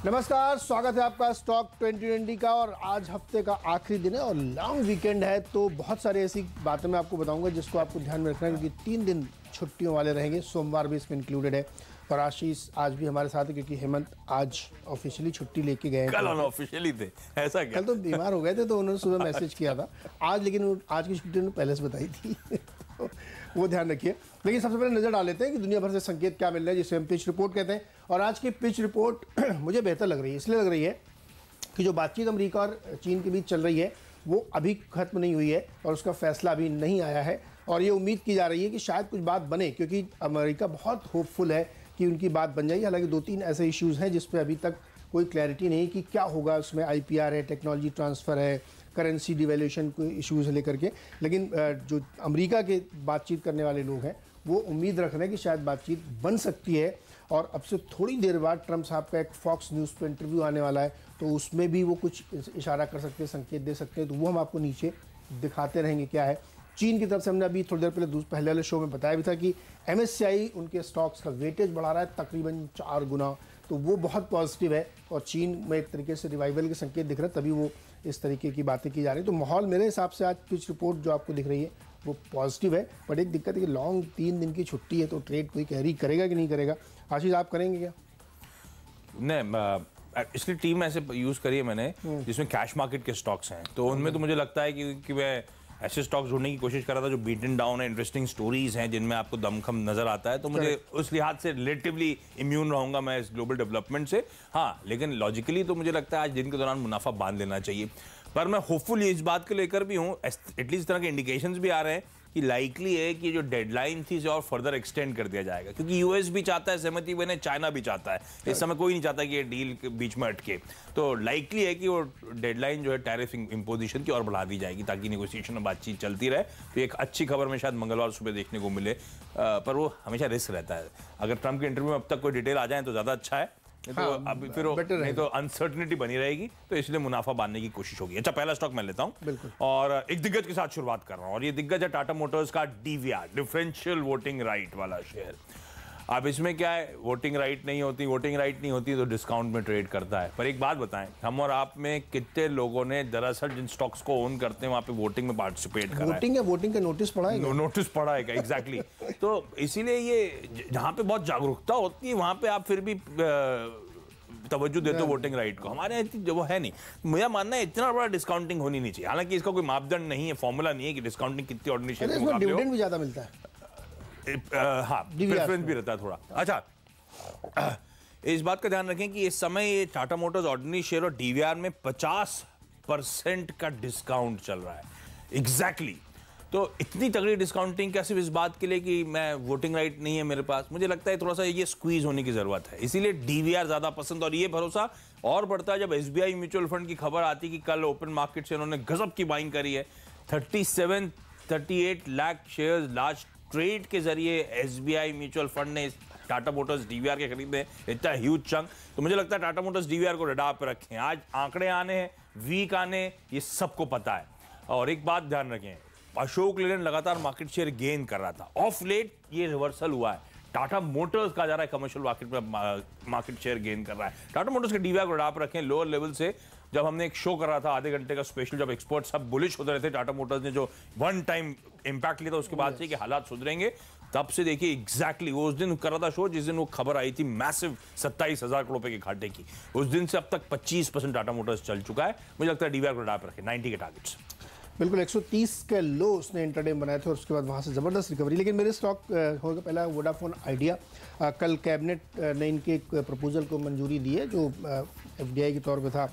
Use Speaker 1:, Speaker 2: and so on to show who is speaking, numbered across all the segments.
Speaker 1: नमस्कार, स्वागत है आपका स्टॉक 2020 का। और आज हफ्ते का आखिरी दिन है और लॉन्ग वीकेंड है, तो बहुत सारी ऐसी बातें मैं आपको बताऊंगा जिसको आपको ध्यान में रखना है, क्योंकि 3 दिन छुट्टियों वाले रहेंगे। सोमवार भी इसमें इंक्लूडेड है। और आशीष आज भी हमारे साथ है, क्योंकि हेमंत आज ऑफिशियली छुट्टी लेके गए हैं।
Speaker 2: कल ऑफिशियली थे, ऐसा क्या?
Speaker 1: कल तो बीमार हो गए थे, तो उन्होंने सुबह मैसेज किया था आज, लेकिन आज की छुट्टी उन्होंने पहले से बताई थी। वो ध्यान रखिए। लेकिन सबसे पहले नजर डाल लेते हैं कि दुनिया भर से संकेत क्या मिल रहा है, जिसे हम पिच रिपोर्ट कहते हैं। और आज की पिच रिपोर्ट मुझे बेहतर लग रही है, इसलिए लग रही है कि जो बातचीत अमेरिका और चीन के बीच चल रही है वो अभी खत्म नहीं हुई है और उसका फैसला अभी नहीं आया है। और ये उम्मीद की जा रही है कि शायद कुछ बात बने, क्योंकि अमेरिका बहुत होपफुल है कि उनकी बात बन जाएगी। हालांकि 2-3 ऐसे इश्यूज़ हैं जिस पर अभी तक कोई क्लैरिटी नहीं कि क्या होगा। उसमें IPR है, टेक्नोलॉजी ट्रांसफ़र है, करेंसी डिवैल्यूएशन को इश्यूज़ लेकर के। लेकिन जो अमेरिका के बातचीत करने वाले लोग हैं वो उम्मीद रख रहे हैं कि शायद बातचीत बन सकती है। और अब से थोड़ी देर बाद ट्रम्प साहब का एक फॉक्स न्यूज़ पर इंटरव्यू आने वाला है, तो उसमें भी वो कुछ इशारा कर सकते हैं, संकेत दे सकते हैं। तो वो हम आपको नीचे दिखाते रहेंगे क्या है। चीन की तरफ से हमने अभी थोड़ी देर पहले वाले शो में बताया भी था कि MSCI उनके स्टॉक्स का वेटेज बढ़ा रहा है तकरीबन 4 गुना, तो वो बहुत पॉजिटिव है। और चीन में एक तरीके से रिवाइवल के संकेत दिख रहे हैं, तभी वो इस तरीके की बातें की जा रही है। तो माहौल मेरे हिसाब से आज पिच रिपोर्ट जो आपको दिख रही है वो पॉजिटिव है। बट एक दिक्कत है कि लॉन्ग 3 दिन की छुट्टी है, तो ट्रेड कोई कैरी करेगा कि नहीं करेगा। आशीष, आप करेंगे क्या?
Speaker 2: नहीं, इसलिए टीम ऐसे यूज करी है मैंने जिसमें कैश मार्केट के स्टॉक्स हैं, तो उनमें तो मुझे लगता है कि मैं ऐसे स्टॉक्स ढूंढने की कोशिश कर रहा था जो बीटन डाउन है, इंटरेस्टिंग स्टोरीज हैं जिनमें आपको दमखम नजर आता है। तो मुझे उस लिहाज से रिलेटिवली इम्यून रहूंगा मैं इस ग्लोबल डेवलपमेंट से। हाँ, लेकिन लॉजिकली तो मुझे लगता है आज दिन के दौरान मुनाफा बांध लेना चाहिए। पर मैं होपफुल इस बात को लेकर भी हूँ, एटलीस्ट इस तरह के इंडिकेशंस भी आ रहे हैं कि लाइकली है कि जो डेडलाइन थी इसे और फर्दर एक्सटेंड कर दिया जाएगा, क्योंकि यूएस भी चाहता है सहमति बने, चाइना भी चाहता है। इस समय कोई नहीं चाहता कि ये डील के बीच में अटके। तो लाइकली है कि वो डेडलाइन जो है टैरिफ इंपोजिशन की और बढ़ा दी जाएगी, ताकि नेगोशिएशन में बातचीत चलती रहे। तो एक अच्छी खबर में शायद मंगलवार सुबह देखने को मिले, पर वो हमेशा रिस्क रहता है। अगर ट्रंप के इंटरव्यू में अब तक कोई डिटेल आ जाए तो ज़्यादा अच्छा है, तो अभी फिर नहीं तो अनसर्टनिटी बनी रहेगी। तो इसलिए मुनाफा बांधने की कोशिश होगी। अच्छा, पहला स्टॉक मैं लेता हूं और एक दिग्गज के साथ शुरुआत कर रहा हूं, और ये दिग्गज है टाटा मोटर्स का DVR, डिफरेंशियल वोटिंग राइट वाला शेयर। अब इसमें क्या है, वोटिंग राइट नहीं होती तो डिस्काउंट में ट्रेड करता है। पर एक बात बताएं, हम और आप में कितने लोगों ने दरअसल जिन स्टॉक्स को ओन करते हैं वहां पे वोटिंग में पार्टिसिपेट करा है?
Speaker 1: वोटिंग का नोटिस पढ़ा है?
Speaker 2: नोटिस पढ़ा है, एग्जैक्टली। तो इसीलिए ये जहां पे बहुत जागरूकता होती है वहां पे आप फिर भी तवज्जो देते हो वोटिंग राइट को। हमारे जो वो है नहीं। मुझे मानना है इतना बड़ा डिस्काउंटिंग होनी नहीं चाहिए। हालांकि इसका कोई मापदंड नहीं है, फॉर्मूला नहीं है कि डिस्काउंटिंग कितनी ऑर्डिनरी शेयर में
Speaker 1: डिविडेंड भी ज्यादा मिलता है।
Speaker 2: हाँ, प्रेफरेंस भी रहता है थोड़ा। अच्छा, इस बात का ध्यान रखें कि इस समय ये टाटा मोटर्स ऑर्डिनरी शेयर और DVR में 50% का डिस्काउंट चल रहा है। एग्जैक्टली। तो इतनी तगड़ी डिस्काउंटिंग क्या सिर्फ इस बात के लिए कि मैं वोटिंग राइट नहीं है मेरे पास? मुझे लगता है थोड़ा सा ये स्क्वीज होने की जरूरत है, इसीलिए DVR ज्यादा पसंद। और ये भरोसा और बढ़ता है जब SBI म्यूचुअल फंड की खबर आती कि कल ओपन मार्केट से उन्होंने गजब की बाइंग करी है। 38 लाख शेयर्स लार्ज ट्रेड के जरिए SBI म्यूचुअल फंड ने टाटा मोटर्स DVR के खरीदे, इतना ह्यूज चंक। तो मुझे लगता है टाटा मोटर्स DVR को रडार पर रखें। आज आंकड़े आने हैं, वीक आने, ये सबको पता है। और एक बात ध्यान रखें, अशोक लेलैंड लगातार मार्केट शेयर गेन कर रहा था, ऑफ लेट ये रिवर्सल हुआ है। टाटा मोटर्स का जा रहा है कमर्शियल मार्केट में मार्केट शेयर गेन कर रहा है। टाटा मोटर्स के DVR को रडार पर रखें। लोअर लेवल से जब हमने एक शो कर रहा था आधे घंटे का स्पेशल, जब एक्सपर्ट सब बुलिश होते रहे थे, टाटा मोटर्स ने जो वन टाइम इंपैक्ट लिया था उसके बाद से कि हालात सुधरेंगे, तब से देखिए एग्जैक्टली वो उस दिन कर रहा था शो जिस दिन वो खबर आई थी मैसिव 27,000 करोड़ रुपए के घाटे की। उस दिन से अब तक 25% टाटा मोटर्स चल चुका है। मुझे लगता है DVR को रडार पर रखें। 90 के टारगेट्स।
Speaker 1: बिल्कुल 130 के लो उसने इंटरडे बनाए थे और उसके बाद वहाँ से ज़बरदस्त रिकवरी। लेकिन मेरे स्टॉक होगा पहला वोडाफोन आइडिया। कल कैबिनेट ने इनके प्रपोजल को मंजूरी दी है जो FDI के तौर पे था।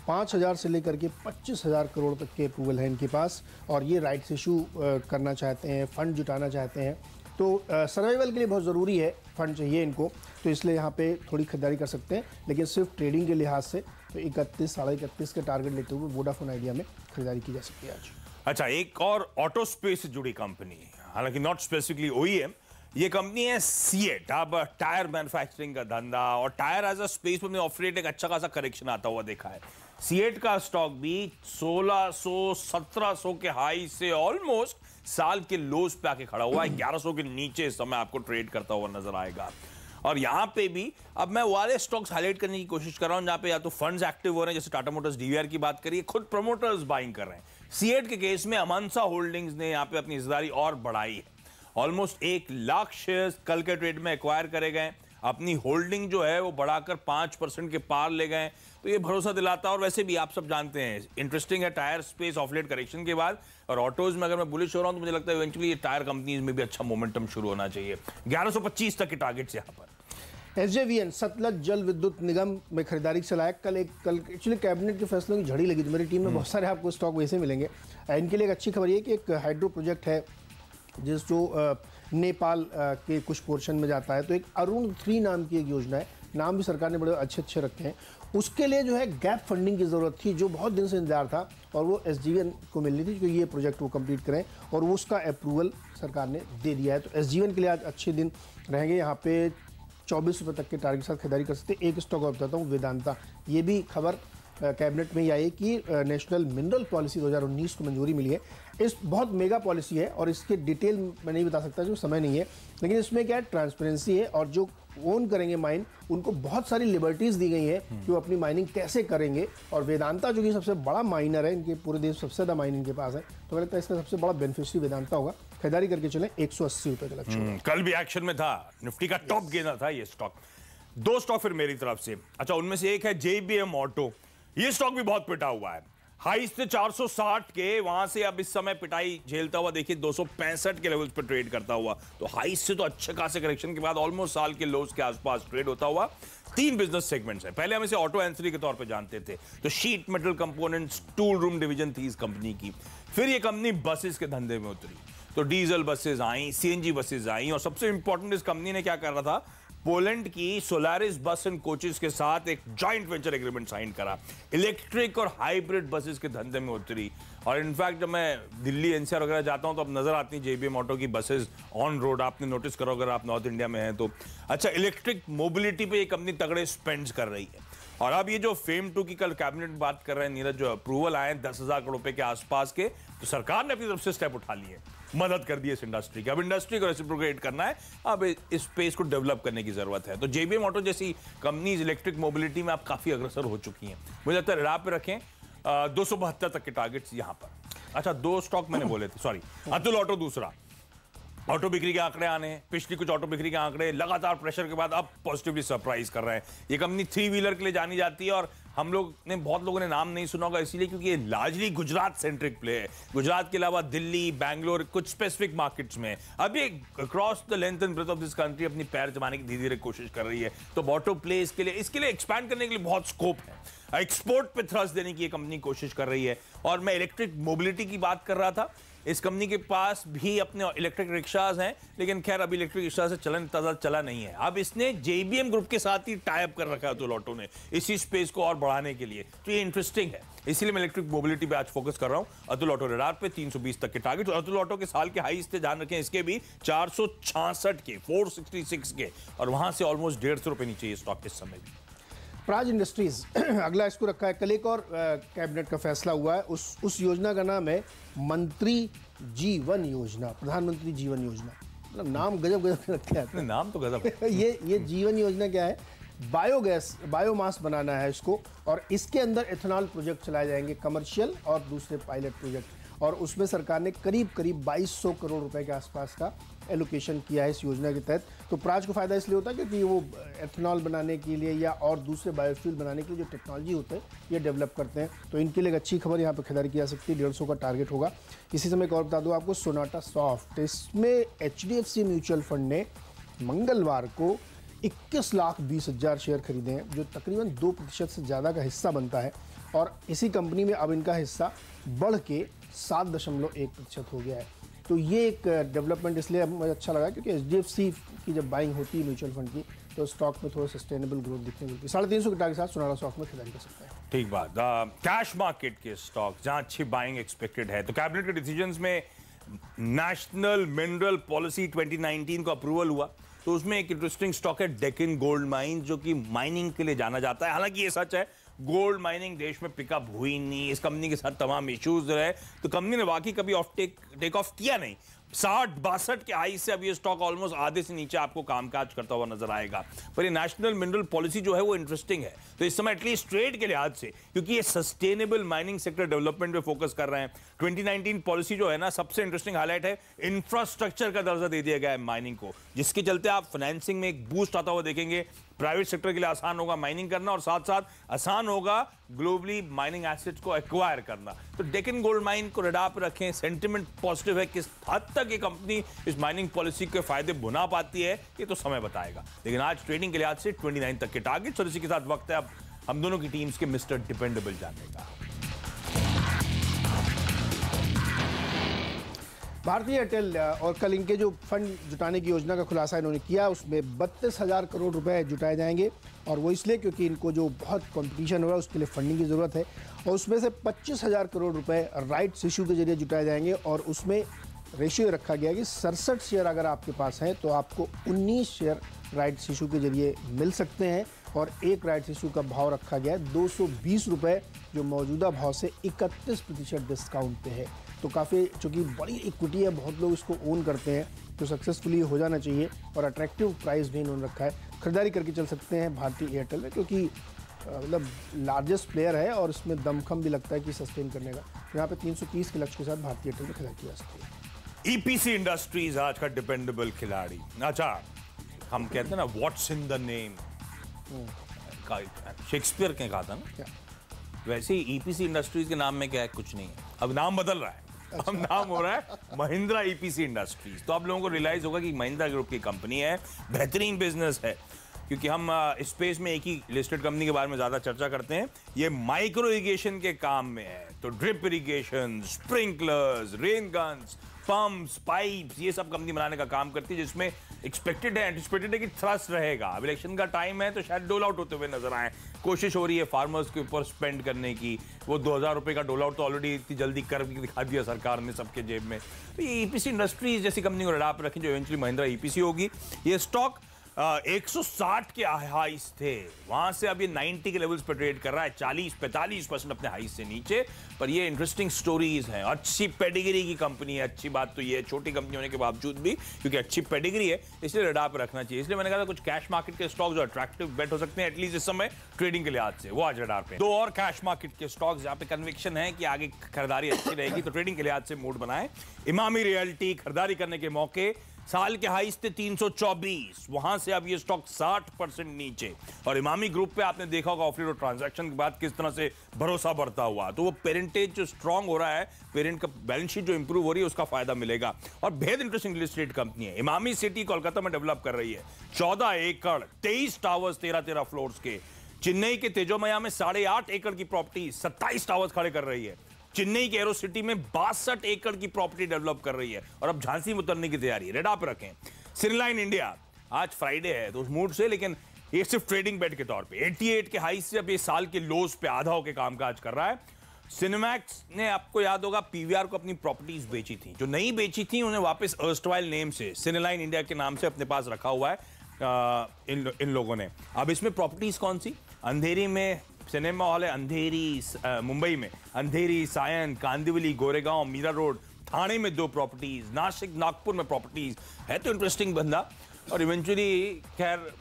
Speaker 1: 5,000 से लेकर के 25,000 करोड़ तक के अप्रूवल है इनके पास, और ये राइट्स इशू करना चाहते हैं, फंड जुटाना चाहते हैं। तो सर्वाइवल के लिए बहुत ज़रूरी है, फंड चाहिए इनको, तो इसलिए यहाँ पे थोड़ी खरीदारी कर सकते हैं। लेकिन सिर्फ ट्रेडिंग के लिहाज से तो 31 साढ़े 31 के टारगेट लेते हुए वोडाफोन आइडिया में खरीदारी की जा सकती है आज।
Speaker 2: अच्छा, एक और ऑटो स्पेस से जुड़ी कंपनी, हालांकि नॉट स्पेसिफिकली OEM, ये कंपनी है सीएट। अब टायर मैन्युफैक्चरिंग का धंधा और टायर एज अ स्पेस में ऑफरेट एक अच्छा खासा करेक्शन आता हुआ देखा है। सीएट का स्टॉक भी 1600-1700 के हाई से ऑलमोस्ट साल के लोज पे आके खड़ा हुआ है। 1100 के नीचे इस समय आपको ट्रेड करता हुआ नजर आएगा। और यहाँ पे भी अब मैं वाले स्टॉक्स हाईलाइट करने की कोशिश कर रहा हूँ जहाँ पे या तो फंड्स एक्टिव हो रहे हैं, जैसे टाटा मोटर्स डीवीआर की बात करिए, खुद प्रमोटर्स बाइंग कर रहे हैं। सीएट के केस में अमांसा होल्डिंग्स ने यहाँ पे अपनी हिस्सेदारी और बढ़ाई है। ऑलमोस्ट 1 लाख शेयर्स कल के ट्रेड में एक्वायर करे गए, अपनी होल्डिंग जो है वो बढ़ाकर 5% के पार ले गए। तो ये भरोसा दिलाता है। और वैसे भी आप सब जानते हैं, इंटरेस्टिंग है टायर स्पेस ऑफलेट करेक्शन के बाद, और ऑटोज में अगर मैं बुलिश हो रहा हूं तो मुझे लगता है इवेंचुअली ये टायर कंपनीज में भी अच्छा मोमेंटम शुरू होना चाहिए। 1125 तक के टारगेट्स यहां पर।
Speaker 1: एसजेवीएन सतलज जल विद्युत निगम में खरीदारी चलाया। कल एक्चुअली कैबिनेट के फैसलों की झड़ी लगी, तो मेरी टीम में बहुत सारे आपको स्टॉक वैसे मिलेंगे। इनके लिए एक अच्छी खबर ये कि एक हाइड्रो प्रोजेक्ट है जो नेपाल के कुछ पोर्शन में जाता है। तो एक अरुण 3 नाम की एक योजना है, नाम भी सरकार ने बड़े अच्छे अच्छे रखे हैं। उसके लिए जो है गैप फंडिंग की ज़रूरत थी, जो बहुत दिन से इंतजार था, और वो एसजीवीएन को मिलनी थी कि ये प्रोजेक्ट वो कंप्लीट करें, और वो उसका अप्रूवल सरकार ने दे दिया है। तो एसजीवीएन के लिए आज अच्छे दिन रहेंगे। यहाँ पे 24 रुपये तक के टारगेट के साथ खरीदारी कर सकते हैं। एक स्टॉक और बताता हूँ, वेदांता। ये भी खबर कैबिनेट में ही आई कि नेशनल मिनरल पॉलिसी 2019 को मंजूरी मिली है। इस बहुत मेगा पॉलिसी है और इसके डिटेल मैं नहीं बता सकता, जो समय नहीं है, लेकिन इसमें क्या है, ट्रांसपेरेंसी है, और जो ओन करेंगे माइन उनको बहुत सारी लिबर्टीज दी गई है कि वो अपनी माइनिंग कैसे करेंगे। और वेदांता जो कि सबसे बड़ा माइनर है, इनके पूरे देश सबसे ज़्यादा माइन इनके पास है, तो मुझे लगता है इसका सबसे बड़ा बेनिफिशियरी वेदांता होगा। खरीदारी करके चलें, 180 रुपये का लक्ष्य।
Speaker 2: कल भी एक्शन में था, निफ्टी का टॉप गेनर था ये स्टॉक। 2 स्टॉक फिर मेरी तरफ से। अच्छा, उनमें से एक है जेबीएम ऑटो। ये स्टॉक भी बहुत पिटा हुआ है, हाई से 460 के, वहां से अब इस समय पिटाई झेलता हुआ देखिए 265 के लेवल्स पर ट्रेड करता हुआ। तो हाई से तो अच्छे खासे करेक्शन के बाद ऑलमोस्ट साल के लोज के आसपास ट्रेड होता हुआ। 3 बिजनेस सेगमेंट्स हैं। पहले हम इसे ऑटो एंसरी के तौर पे जानते थे, तो sheet metal components tool room division थी इस कंपनी की। फिर ये कंपनी बसेस के धंधे में उतरी, तो डीजल बसेस आई, सीएनजी बसेस आई, और सबसे इंपॉर्टेंट इस कंपनी ने क्या कर रहा था, पोलैंड की सोलारिस बस एंड कोचेस के साथ एक जॉइंट वेंचर एग्रीमेंट साइन करा। इलेक्ट्रिक और हाइब्रिड बसेस के धंधे में उतरी। और इनफैक्ट जब मैं दिल्ली एनसीआर वगैरह जाता हूं तो अब नजर आती हैं जेबीएम ऑटो की बसेस ऑन रोड। आपने नोटिस करो अगर आप नॉर्थ इंडिया में हैं तो। अच्छा, इलेक्ट्रिक मोबिलिटी पे ये कंपनी तगड़े स्पेंड्स कर रही है। और अब ये जो फेम 2 की कल कैबिनेट में बात कर रहे हैं नीरज, जो अप्रूवल आए 10,000 करोड़ रुपए के आसपास के, तो सरकार ने अपनी तरफ से स्टेप उठा लिए, मदद कर दी इस इंडस्ट्री की। अब इंडस्ट्री को रेसिप्रोकेट करना है, अब इस स्पेस को डेवलप करने की जरूरत है। तो जेबीएम ऑटो जैसी कंपनीज इलेक्ट्रिक मोबिलिटी में आप काफी अग्रसर हो चुकी हैं। मुझे लगता है राह पे रखें। 272 तक के टारगेट्स यहां पर। अच्छा, 2 स्टॉक मैंने बोले थे, सॉरी। अतुल ऑटो दूसरा। ऑटो बिक्री के आंकड़े आने हैं, पिछली कुछ ऑटो बिक्री के आंकड़े लगातार प्रेशर के बाद अब पॉजिटिवली सरप्राइज कर रहे हैं। ये कंपनी 3 व्हीलर के लिए जानी जाती है, और हम लोग ने बहुत लोगों ने नाम नहीं सुना होगा इसीलिए क्योंकि ये लार्जली गुजरात सेंट्रिक प्ले है। गुजरात के अलावा दिल्ली, बैंगलोर, कुछ स्पेसिफिक मार्केट्स में अब ये across the length and breadth of this country अपनी पैर जमाने की धीरे धीरे कोशिश कर रही है। तो ऑटो प्ले इसके लिए एक्सपैंड करने के लिए बहुत स्कोप है। एक्सपोर्ट पे थ्रस्ट देने की ये कंपनी कोशिश कर रही है। और मैं इलेक्ट्रिक मोबिलिटी की बात कर रहा था, इस कंपनी के पास भी अपने इलेक्ट्रिक रिक्शाज हैं, लेकिन खैर अभी इलेक्ट्रिक रिक्शा से चलन इतना चला नहीं है। अब इसने जेबीएम ग्रुप के साथ ही टाई अप कर रखा है अतुल ऑटो ने, इसी स्पेस को और बढ़ाने के लिए। तो ये इंटरेस्टिंग है, इसीलिए मैं इलेक्ट्रिक मोबिलिटी पे आज फोकस कर रहा हूं। अतुल ऑटो रडार पे 320 तक के टारगेट। और अतुल ऑटो के साल के हाई से ध्यान रखें, इसके भी 466 के, 466 के, और वहां से ऑलमोस्ट 150 रुपए नीचे ये स्टॉक इस समय भी।
Speaker 1: प्राज इंडस्ट्रीज अगला इसको रखा है। कल एक और कैबिनेट का फैसला हुआ है, उस योजना का नाम है मंत्री जीवन योजना, प्रधानमंत्री जीवन योजना। मतलब नाम गजब गजब रखा है,
Speaker 2: नाम तो गजब है।
Speaker 1: ये जीवन योजना क्या है, बायोगैस, बायोमास बनाना है इसको, और इसके अंदर एथेनॉल प्रोजेक्ट चलाए जाएंगे, कमर्शियल और दूसरे पायलट प्रोजेक्ट। और उसमें सरकार ने करीब 2200 करोड़ रुपए के आसपास का एलोकेशन किया है इस योजना के तहत। तो प्राज को फायदा इसलिए होता है क्योंकि वो एथेनॉल बनाने के लिए या और दूसरे बायोफ्यूल बनाने के लिए जो टेक्नोलॉजी होते हैं ये डेवलप करते हैं। तो इनके लिए एक अच्छी खबर यहाँ पर खरीदारी की जा सकती है। 150 का टारगेट होगा। इसी समय एक और बता दूँ आपको, सोनाटा सॉफ्ट, इसमें HDFC म्यूचुअल फंड ने मंगलवार को 21,20,000 शेयर खरीदे हैं, जो तकरीबन 2% से ज़्यादा का हिस्सा बनता है। और इसी कंपनी में अब इनका हिस्सा बढ़ के 7.1% हो गया है। तो ये एक डेवलपमेंट इसलिए मुझे अच्छा लगा क्योंकि HDFC की जब बाइंग होती है म्यूचुअल फंड की तो स्टॉक में थोड़ा सस्टेनेबल ग्रोथ दिखने मिलती है। 350 के टारगेट के साथ सोनाटा सॉफ्ट में खरीदारी कर सकता है।
Speaker 2: ठीक बात। कैश मार्केट के स्टॉक जहां अच्छी बाइंग एक्सपेक्टेड है, तो कैबिनेट के डिसीजंस में नेशनल मिनरल पॉलिसी 2019 को अप्रूवल हुआ, तो उसमें एक इंटरेस्टिंग स्टॉक है डेक्कन गोल्ड माइंस, जो कि माइनिंग के लिए जाना जाता है। हालांकि ये सच है, गोल्ड माइनिंग देश में पिकअप हुई नहीं, इस कंपनी के साथ तमाम इश्यूज रहे, तो कंपनी ने वाकई कभी टेक ऑफ किया नहीं। 60-62 के हाई से अब ये स्टॉक ऑलमोस्ट आधे से नीचे आपको कामकाज करता हुआ नजर आएगा। पर ये नेशनल मिनरल पॉलिसी जो है वो इंटरेस्टिंग है, तो इस समय एटलीस्ट ट्रेड के लिहाज से, क्योंकि ये सस्टेनेबल माइनिंग सेक्टर डेवलपमेंट पे फोकस कर रहे हैं। 2019 पॉलिसी जो है ना, सबसे इंटरेस्टिंग हाईलाइट है इंफ्रास्ट्रक्चर का दर्जा दे दिया गया है माइनिंग को, जिसके चलते आप फाइनेंसिंग में एक बूस्ट आता हुआ देखेंगे। प्राइवेट सेक्टर के लिए आसान होगा माइनिंग करना, और साथ साथ आसान होगा ग्लोबली माइनिंग एसेट्स को एक्वायर करना। तो डेक्कन गोल्ड माइन को रडार पर रखें, सेंटिमेंट पॉजिटिव है। किस हद तक ये कंपनी इस माइनिंग पॉलिसी के फायदे भुना पाती है ये तो समय बताएगा, लेकिन आज ट्रेडिंग के लिहाज से 29 तक के टारगेट। और इसी के साथ वक्त है अब हम दोनों की टीम्स के मिस्टर डिपेंडेबल जानने का।
Speaker 1: भारतीय एयरटेल और कल इनके जो फंड जुटाने की योजना का खुलासा इन्होंने किया, उसमें 32,000 करोड़ रुपए जुटाए जाएंगे, और वो इसलिए क्योंकि इनको जो बहुत कंपटीशन हो रहा है उसके लिए फंडिंग की ज़रूरत है। और उसमें से 25,000 करोड़ रुपए राइट्स इशू के जरिए जुटाए जाएंगे, और उसमें रेशियो रखा गया कि 67 शेयर अगर आपके पास हैं तो आपको 19 शेयर राइट्स इशू के जरिए मिल सकते हैं, और एक राइट्स इशू का भाव रखा गया है 220 रुपये, जो मौजूदा भाव से 31% डिस्काउंट पे है। तो काफ़ी, चूँकि बड़ी इक्विटी है, बहुत लोग इसको ओन करते हैं, तो सक्सेसफुली हो जाना चाहिए, और अट्रैक्टिव प्राइस भी इन्होंने रखा है। खरीदारी करके चल सकते हैं भारतीय एयरटेल में, क्योंकि मतलब लार्जेस्ट प्लेयर है और इसमें दमखम भी लगता है कि सस्टेन करने का। यहाँ पे 330 के लक्ष्य के साथ भारतीय एयरटेल में खरीदारी की जा सकती है।
Speaker 2: ईपीसी इंडस्ट्रीज आज का डिपेंडेबल खिलाड़ी। अच्छा, हम कहते हैं ना what's in the name, Shakespeare ने कहा था ना,
Speaker 1: क्या
Speaker 2: वैसे ही ईपीसी इंडस्ट्रीज के नाम में क्या है, कुछ नहीं है, अब नाम बदल रहा है। अब नाम हो रहा है महिंद्रा ईपीसी इंडस्ट्रीज। तो आप लोगों को रियलाइज होगा कि महिंद्रा ग्रुप की कंपनी है, बेहतरीन बिजनेस है, क्योंकि हम स्पेस में एक ही लिस्टेड कंपनी के बारे में ज्यादा चर्चा करते हैं। ये माइक्रो इरिगेशन के काम में है, तो drip irrigation, sprinklers, rain guns, pumps, pipes, ये सब कंपनी बनाने का काम करती है, जिसमें एक्सपेक्टेड है, एंटिसिपेटेड है कि थ्रस्ट रहेगा। अब इलेक्शन का टाइम है तो शायद डोल आउट होते हुए नजर आए। कोशिश हो रही है फार्मर्स के ऊपर स्पेंड करने की। वो 2,000 रुपए का डोल आउट तो ऑलरेडी इतनी जल्दी कर दिखा दिया सरकार ने सबके जेब में। तो ये ईपीसी इंडस्ट्रीज जैसी कंपनी को रडार पर रखें, जो इवेंचुअली महिंद्रा ईपीसी होगी। ये स्टॉक 160 के हाईस थे, वहां से अब ये 90 के लेवल्स पर ट्रेड कर रहा है, 40-45% अपने हाईस से नीचे। पर ये इंटरेस्टिंग स्टोरीज हैं, अच्छी पेडिग्री की कंपनी है। अच्छी बात तो ये है, छोटी कंपनी होने के बावजूद भी, क्योंकि अच्छी पेडिग्री है, इसलिए रडार पर रखना चाहिए। इसलिए मैंने कहा था कुछ कैश मार्केट के स्टॉक जो अट्रैक्टिव बेट हो सकते हैं एटलीस्ट इस समय ट्रेडिंग के लिहाज से, वो आज रडार पे। दो और कैश मार्केट के स्टॉक्स जहां पे कन्विक्शन है कि आगे खरीदारी अच्छी रहेगी, तो ट्रेडिंग के लिहाज से मूड बनाए। इमामी रियल्टी खरीदारी करने के मौके, साल के हाईस थे 324, वहां से अब ये स्टॉक 60% नीचे। और इमामी ग्रुप पे आपने देखा होगा ऑफ ट्रांजैक्शन के बाद किस तरह से भरोसा बढ़ता हुआ, तो वो पेरेंटेज जो स्ट्रांग हो रहा है, पेरेंट का बैलेंस शीट जो इंप्रूव हो रही है, उसका फायदा मिलेगा। और बेहद इंटरेस्टिंग रियल एस्टेट कंपनी है इमामी सिटी, कोलकाता में डेवलप कर रही है। 14 एकड़, 23 टावर्स, 13 फ्लोर्स के। चेन्नई के तेजोमया में 8.5 एकड़ की प्रॉपर्टी 27 टावर्स खड़े कर रही है। चेन्नई के एरो सिटी में 62 एकड़ की प्रॉपर्टी डेवलप कर रही है, और अब झांसी में उतरने की तैयारी है। रेडा पे रखें। सिनेलाइन इंडिया, आज फ्राइडे है तो उस मूड से, लेकिन ये सिर्फ ट्रेडिंग बेट के तौर पे 88 के हाई से अब ये साल के लोज पे आधा होकर कामकाज कर रहा है। सिनेमैक्स ने, आपको याद होगा, पीवीआर को अपनी प्रॉपर्टीज बेची थी, जो नहीं बेची थी उन्हें वापस अर्स्टवाइल नेम से सिनेलाइन इंडिया के नाम से अपने पास रखा हुआ है इन लोगों ने। अब इसमें प्रॉपर्टीज कौन सी? अंधेरी में सिनेमा हॉल है, अंधेरी मुंबई में, अंधेरी, सायन, कांदिवली, गोरेगांव, मीरा रोड, थाने में 2 प्रॉपर्टीज, नासिक, नागपुर में प्रॉपर्टीज है। तो इंटरेस्टिंग बंदा, और इवेंचुअली खैर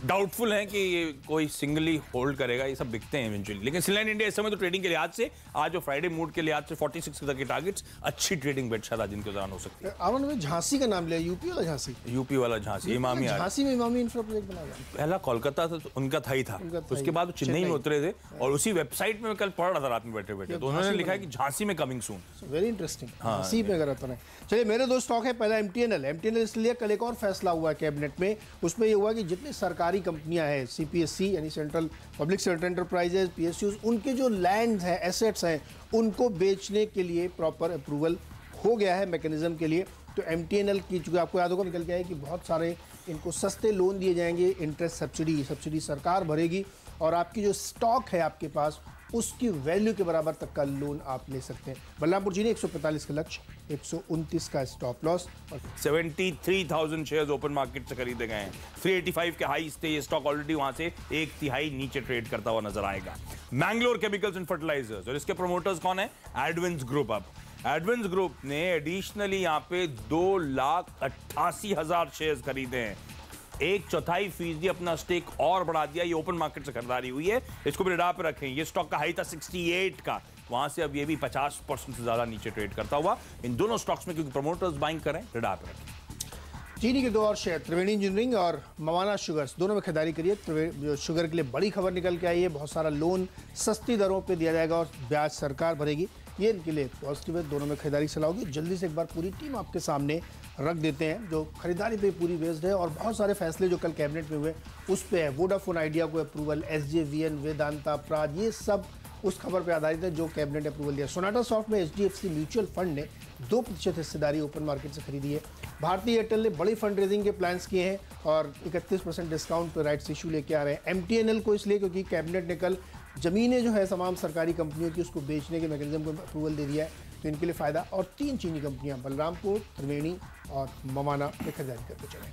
Speaker 2: डाउटफुल है कि ये कोई सिंगली होल्ड करेगा, ये सब बिकते हैं इवेंचुअली। लेकिन सिनेलाइन इंडिया इस समय तो ट्रेडिंग के लिहाज से, आज जो फ्राइडे मूड के लिहाज से 46 तक के टारगेट्स, अच्छी ट्रेडिंग बेट शायद आज दिन के दौरान हो सकती है।
Speaker 1: आवन में झांसी का नाम लिया, यूपी वाला झांसी,
Speaker 2: यूपी वाला झांसी, इमामी।
Speaker 1: झांसी में इमामी इंफ्रा प्रोजेक्ट बनाया,
Speaker 2: पहला कोलकाता था तो उनका था ही था, उसके बाद वो चेन्नई में उतरे थे, और उसी वेबसाइट में मैं कल पढ़ रहा था रात में बैठे बैठे, तो उन्होंने लिखा है कि झांसी में coming soon.
Speaker 1: Very interesting, Jhansi में अगर आता है। चलिए, मेरे 2 स्टॉक है। पहला एमटीएनएल इसलिए कल एक और फैसला हुआ कैबिनेट में, उसमें ये हुआ कि जितनी सरकारी कंपनियां हैं, सीपीएससी यानी central public sector enterprises, PSUs, उनके जो लैंड हैं, एसेट्स हैं, उनको बेचने के लिए प्रॉपर अप्रूवल हो गया है मैकेनिज्म के लिए। तो एमटीएनएल की, चूँकि आपको याद होगा, निकल के आया कि बहुत सारे इनको सस्ते लोन दिए जाएंगे, इंटरेस्ट सब्सिडी सरकार भरेगी, और आपकी जो स्टॉक है आपके पास, उसकी वैल्यू के बराबर तक का लोन आप ले सकते हैं। बलरामपुर जी ने 145 का लक्ष्य, 129 का स्टॉप लॉस, और
Speaker 2: 73,000 शेयर्स ओपन मार्केट से खरीदे गए हैं। 385 के हाई थे, ये स्टॉक ऑलरेडी वहां से 1/3 नीचे ट्रेड करता हुआ नजर आएगा। मैंगलोर केमिकल्स एंड फर्टिलाइजर्स, और इसके प्रोमोटर्स कौन है? एडविंस ग्रुप। अब एडवेंस ग्रुप ने एडिशनली यहाँ पे 2,88,000 शेयर्स खरीदे हैं, 1/4% अपना स्टेक और बढ़ा दिया। ये ओपन मार्केट से खरीदारी हुई है, इसको भी रिडा पे रखें। ये स्टॉक का हाई था 68 का, वहां से अब ये भी 50% से ज्यादा नीचे ट्रेड करता हुआ इन दोनों स्टॉक्स में, क्योंकि प्रमोटर्स बाइंग करें, रिडा पे रखें।
Speaker 1: चीनी के 2 और शेयर त्रिवेणी इंजीनियरिंग और मवाना शुगर्स दोनों में खरीदारी करिए। जो शुगर के लिए बड़ी खबर निकल के आई है, बहुत सारा लोन सस्ती दरों पे दिया जाएगा और ब्याज सरकार भरेगी, ये इनके लिए पॉजिटिव है। दोनों में खरीदारी सलाह होगी। जल्दी से एक बार पूरी टीम आपके सामने रख देते हैं जो खरीदारी पे पूरी बेस्ड है, और बहुत सारे फैसले जो कल कैबिनेट में हुए उस पे है। वोडाफोन आइडिया को अप्रूवल, SJVN, वेदांता, प्राज, ये सब उस खबर पे आधारित है जो कैबिनेट ने अप्रूवल दिया। सोनाटा सॉफ्ट में HDFC म्यूचुअल फंड ने 2% हिस्सेदारी ओपन मार्केट से खरीदी है। भारतीय एयरटेल ने बड़ी फंड रेजिंग के प्लान्स किए हैं और 31% डिस्काउंट पर राइट्स इशू लेके आ रहे हैं। MTNL को इसलिए क्योंकि कैबिनेट ने कल जमीनें जो है तमाम सरकारी कंपनियों की उसको बेचने के मैकेनिज्म को अप्रूवल दे दिया है, तो इनके लिए फायदा। और 3 चीनी कंपनियां बलरामपुर, त्रिवेणी और मवाना में खरीदारी करके चले।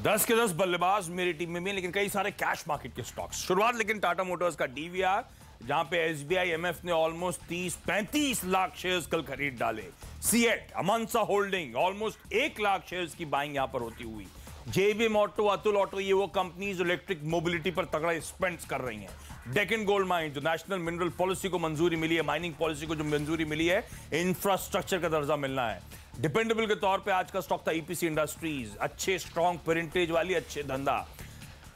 Speaker 2: 10 के 10 बल्लेबाज मेरी टीम में भी हैं, लेकिन कई सारे कैश मार्केट के स्टॉक्स। शुरुआत लेकिन टाटा मोटर्स का DVR, जहां पे SBI MF ने ऑलमोस्ट 30-35 लाख शेयर्स कल खरीद डाले। CEAT, Amansa holding almost 1 lakh shares की बाइंग यहां पर होती हुई। JBM ऑटो, अतुल ऑटो, ये वो कंपनीज जो इलेक्ट्रिक मोबिलिटी पर तगड़ा स्पेंड कर रही हैं। डेक्कन गोल्ड माइन, जो नेशनल मिनरल पॉलिसी को मंजूरी मिली है, माइनिंग पॉलिसी को जो मंजूरी मिली है, इंफ्रास्ट्रक्चर का दर्जा मिलना है। डिपेंडेबल के तौर पे आज का स्टॉक था EPC इंडस्ट्रीज, अच्छे स्ट्रॉन्ग परसेंटेज वाली, अच्छे धंधा।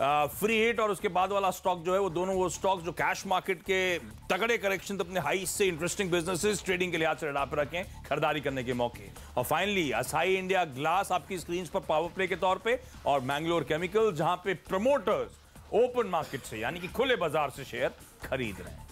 Speaker 2: फ्री हिट और उसके बाद वाला स्टॉक जो है वो दोनों वो स्टॉक जो कैश मार्केट के तगड़े करेक्शन अपने हाई से इंटरेस्टिंग बिजनेसेस ट्रेडिंग के लिहाज से रिडा पे रखें खरीदारी करने के मौके। और फाइनली असाई इंडिया ग्लास आपकी स्क्रीन पर पावर प्ले के तौर पे, और मैंगलोर केमिकल जहां पे प्रमोटर्स ओपन मार्केट से यानी कि खुले बाजार से शेयर खरीद रहे हैं।